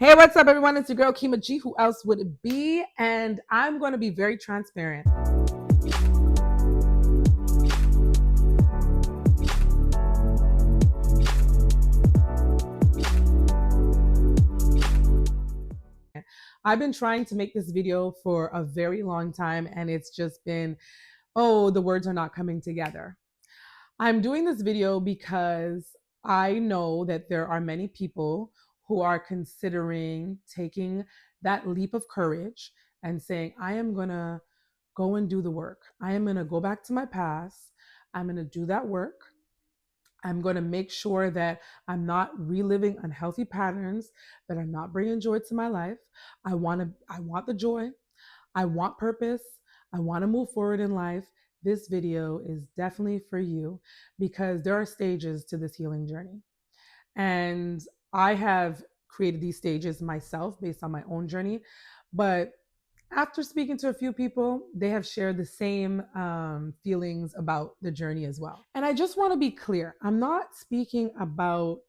Hey, what's up, everyone? It's your girl, Keemah G. Who else would it be? And I'm going to be very transparent. I've been trying to make this video for a very long time, and it's just been, oh, the words are not coming together. I'm doing this video because I know that there are many people who are considering taking that leap of courage and saying, I am going to go and do the work. I am going to go back to my past. I'm going to do that work. I'm going to make sure that I'm not reliving unhealthy patterns that are not bringing joy to my life. I want the joy. I want purpose. I want to move forward in life. This video is definitely for you because there are stages to this healing journey. And I have created these stages myself based on my own journey. But after speaking to a few people, they have shared the same feelings about the journey as well. And I just want to be clear, I'm not speaking about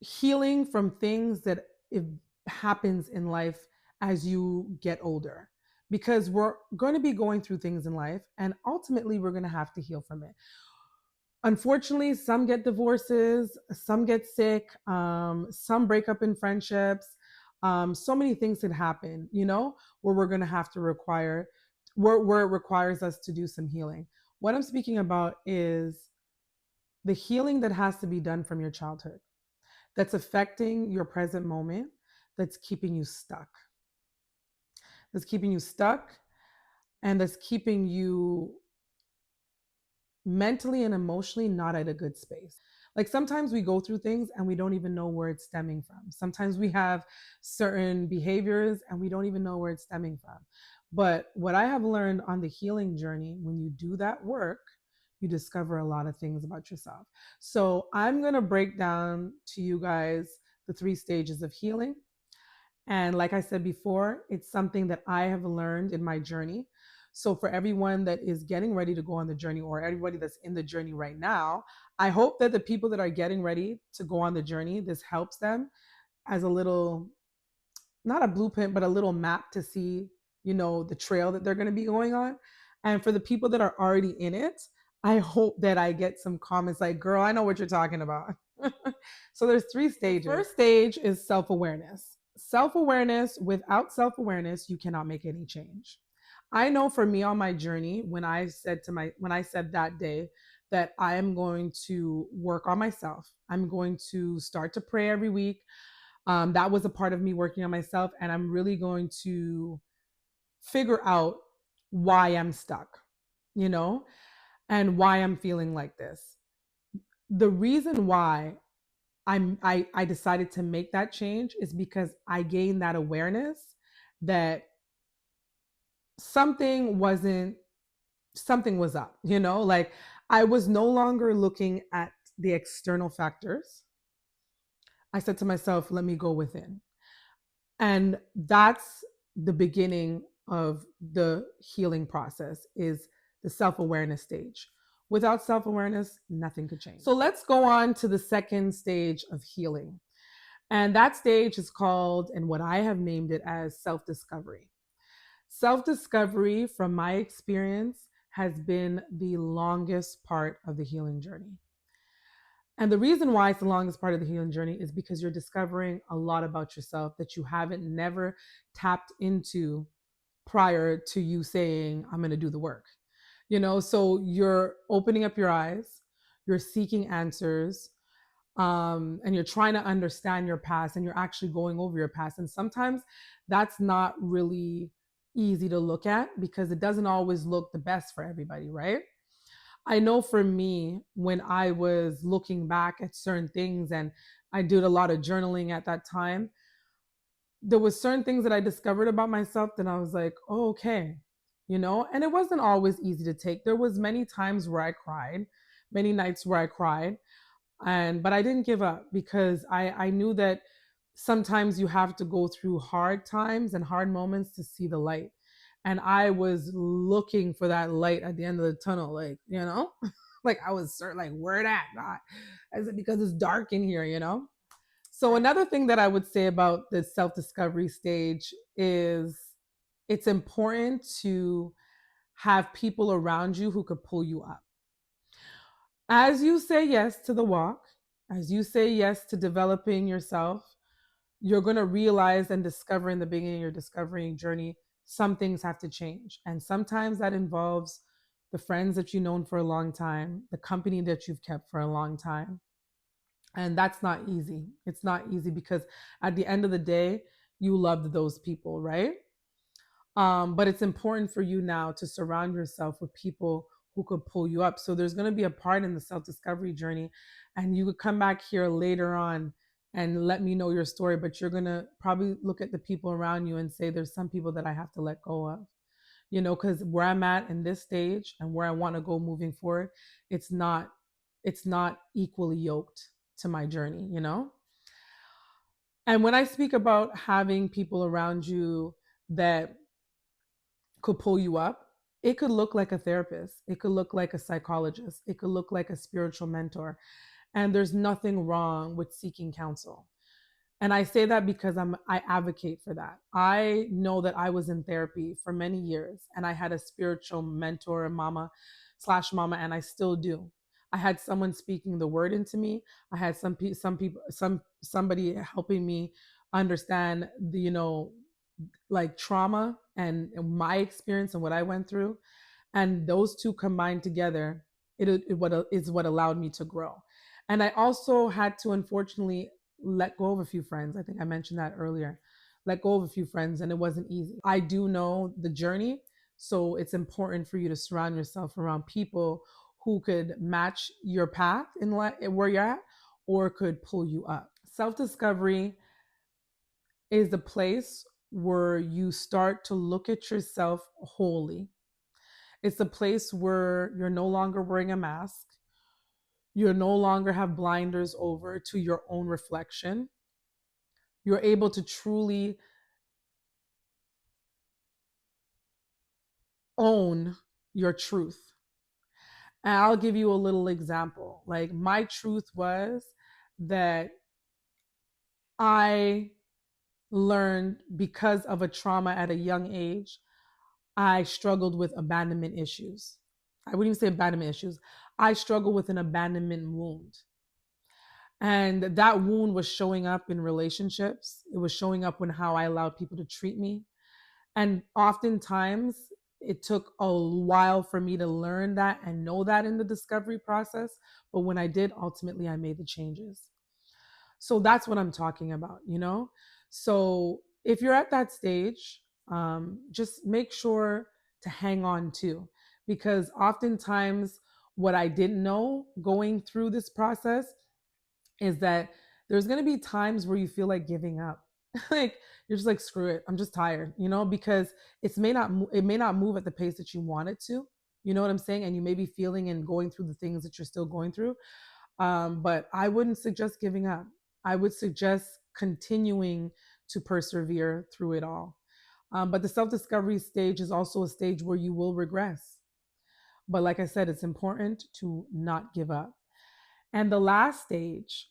healing from things that it happens in life as you get older, because we're going to be going through things in life and ultimately we're going to have to heal from it. Unfortunately, some get divorces, some get sick, some break up in friendships. So many things that happen, where we're going to have to where it requires us to do some healing. What I'm speaking about is the healing that has to be done from your childhood, that's affecting your present moment, that's keeping you stuck. That's keeping you stuck, and that's keeping you mentally and emotionally not at a good space. Like sometimes we go through things and we don't even know where it's stemming from. Sometimes we have certain behaviors and we don't even know where it's stemming from. But what I have learned on the healing journey, when you do that work, you discover a lot of things about yourself. So I'm going to break down to you guys the 3 stages of healing. And like I said before, it's something that I have learned in my journey. So for everyone that is getting ready to go on the journey, or everybody that's in the journey right now, I hope that the people that are getting ready to go on the journey, this helps them as a little, not a blueprint, but a little map to see, the trail that they're going to be going on. And for the people that are already in it, I hope that I get some comments like, girl, I know what you're talking about. So there's 3 stages. The first stage is self-awareness. Self-awareness, without self-awareness, you cannot make any change. I know for me on my journey, when I said that day that I am going to work on myself, I'm going to start to pray every week. That was a part of me working on myself, and I'm really going to figure out why I'm stuck, and why I'm feeling like this. The reason why I decided to make that change is because I gained that awareness that something was up, like I was no longer looking at the external factors. I said to myself, let me go within. And that's the beginning of the healing process, is the self-awareness stage. Without self-awareness, nothing could change. So let's go on to the second stage of healing. And that stage is called, and what I have named it as, self-discovery. Self-discovery, from my experience, has been the longest part of the healing journey. And the reason why it's the longest part of the healing journey is because you're discovering a lot about yourself that you haven't never tapped into prior to you saying, I'm going to do the work. So you're opening up your eyes, you're seeking answers, and you're trying to understand your past, and you're actually going over your past. And sometimes that's not really easy to look at because it doesn't always look the best for everybody, right? I know for me, when I was looking back at certain things, and I did a lot of journaling at that time, there was certain things that I discovered about myself that I was like, oh, okay, and it wasn't always easy to take. There was many times where I cried, many nights where I cried, but I didn't give up because I knew that sometimes you have to go through hard times and hard moments to see the light. And I was looking for that light at the end of the tunnel, like, like I was certain, like, where that, God? I said, because it's dark in here, So another thing that I would say about the self-discovery stage is it's important to have people around you who could pull you up. As you say yes to the walk, as you say yes to developing yourself, you're going to realize and discover in the beginning of your discovering journey, some things have to change. And sometimes that involves the friends that you've known for a long time, the company that you've kept for a long time. And that's not easy. It's not easy because at the end of the day, you loved those people, right? But it's important for you now to surround yourself with people who could pull you up. So there's going to be a part in the self discovery journey, and you could come back here later on and let me know your story. But you're going to probably look at the people around you and say, there's some people that I have to let go of, because where I'm at in this stage and where I want to go moving forward, it's not, it's not equally yoked to my journey. And when I speak about having people around you that could pull you up, it could look like a therapist, it could look like a psychologist, it could look like a spiritual mentor. And there's nothing wrong with seeking counsel. And I say that because I advocate for that. I know that I was in therapy for many years and I had a spiritual mentor and mama, and I still do. I had someone speaking the word into me. I had somebody helping me understand the, like trauma and my experience and what I went through. And those two combined together, it is what allowed me to grow. And I also had to unfortunately let go of a few friends. I think I mentioned that earlier. Let go of a few friends, and it wasn't easy. I do know the journey. So it's important for you to surround yourself around people who could match your path in where you're at or could pull you up. Self discovery is the place where you start to look at yourself wholly. It's the place where you're no longer wearing a mask. You no longer have blinders over to your own reflection. You're able to truly own your truth. And I'll give you a little example. Like, my truth was that I learned because of a trauma at a young age, I struggled with abandonment issues. I wouldn't even say abandonment issues. I struggled with an abandonment wound. And that wound was showing up in relationships. It was showing up when how I allowed people to treat me. And oftentimes it took a while for me to learn that and know that in the discovery process. But when I did, ultimately, I made the changes. So that's what I'm talking about. So if you're at that stage, just make sure to hang on to, because oftentimes what I didn't know going through this process is that there's going to be times where you feel like giving up. Like, you're just like, screw it, I'm just tired, because it may not move at the pace that you want it to. You know what I'm saying? And you may be feeling and going through the things that you're still going through. But I wouldn't suggest giving up. I would suggest continuing to persevere through it all. But the self discovery stage is also a stage where you will regress. But like I said, it's important to not give up. And the last stage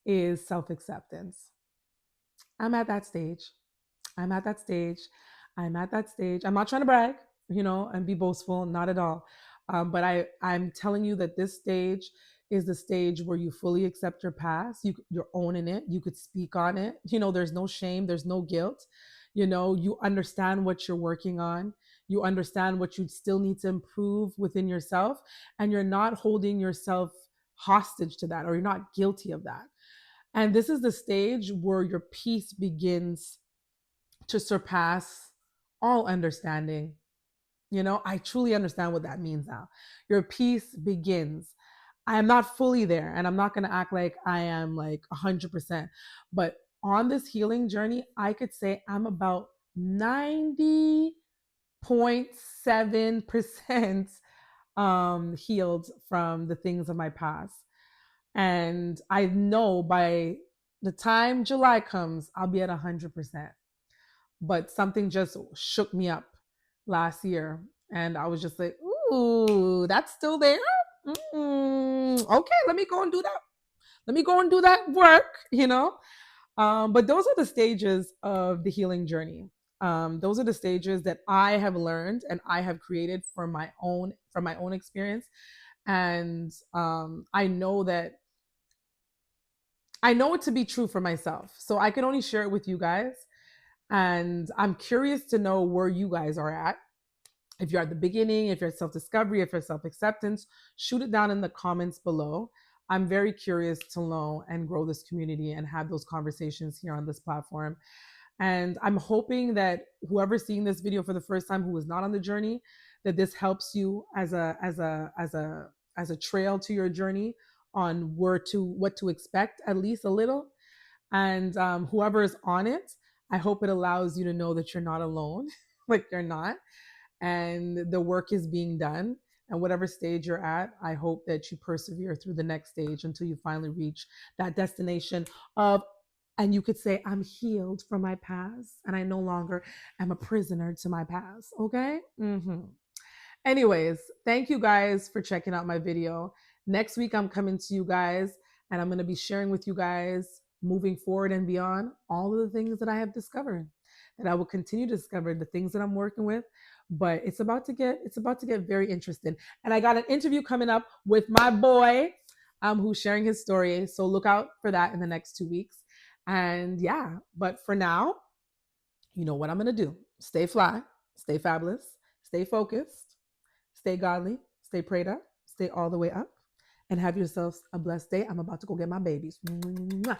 is self acceptance. I'm at that stage. I'm at that stage. I'm at that stage. I'm not trying to brag, and be boastful, not at all. But I'm telling you that this stage is the stage where you fully accept your past. You're owning it. You could speak on it. There's no shame. There's no guilt. You understand what you're working on. You understand what you still need to improve within yourself, and you're not holding yourself hostage to that, or you're not guilty of that. And this is the stage where your peace begins to surpass all understanding. I truly understand what that means now. Your peace begins. I am not fully there, and I'm not going to act like I am like 100%. But on this healing journey, I could say I'm about 90.7% healed from the things of my past. And I know by the time July comes, I'll be at 100%. But something just shook me up last year. And I was just like, ooh, that's still there? Okay, let me go and do that. Let me go and do that work. But those are the stages of the healing journey. Those are the stages that I have learned and I have created from my own experience. And I know it to be true for myself. So I can only share it with you guys. And I'm curious to know where you guys are at. If you're at the beginning, if you're self discovery, if you're self acceptance, shoot it down in the comments below. I'm very curious to know and grow this community and have those conversations here on this platform. And I'm hoping that whoever's seeing this video for the first time who is not on the journey, that this helps you as a trail to your journey on what to expect, at least a little. And whoever is on it, I hope it allows you to know that you're not alone, like you're not, and the work is being done. And whatever stage you're at, I hope that you persevere through the next stage until you finally reach that destination of, and you could say, I'm healed from my past and I no longer am a prisoner to my past. Okay. Anyways, thank you guys for checking out my video. Next week, I'm coming to you guys and I'm going to be sharing with you guys moving forward and beyond all of the things that I have discovered, that I will continue to discover, the things that I'm working with. But it's about to get very interesting. And I got an interview coming up with my boy, who's sharing his story. So look out for that in the next 2 weeks. And yeah, but for now, you know what I'm gonna do. Stay fly, stay fabulous, stay focused, stay godly, stay prayed up, stay all the way up, and have yourselves a blessed day. I'm about to go get my babies. Mwah.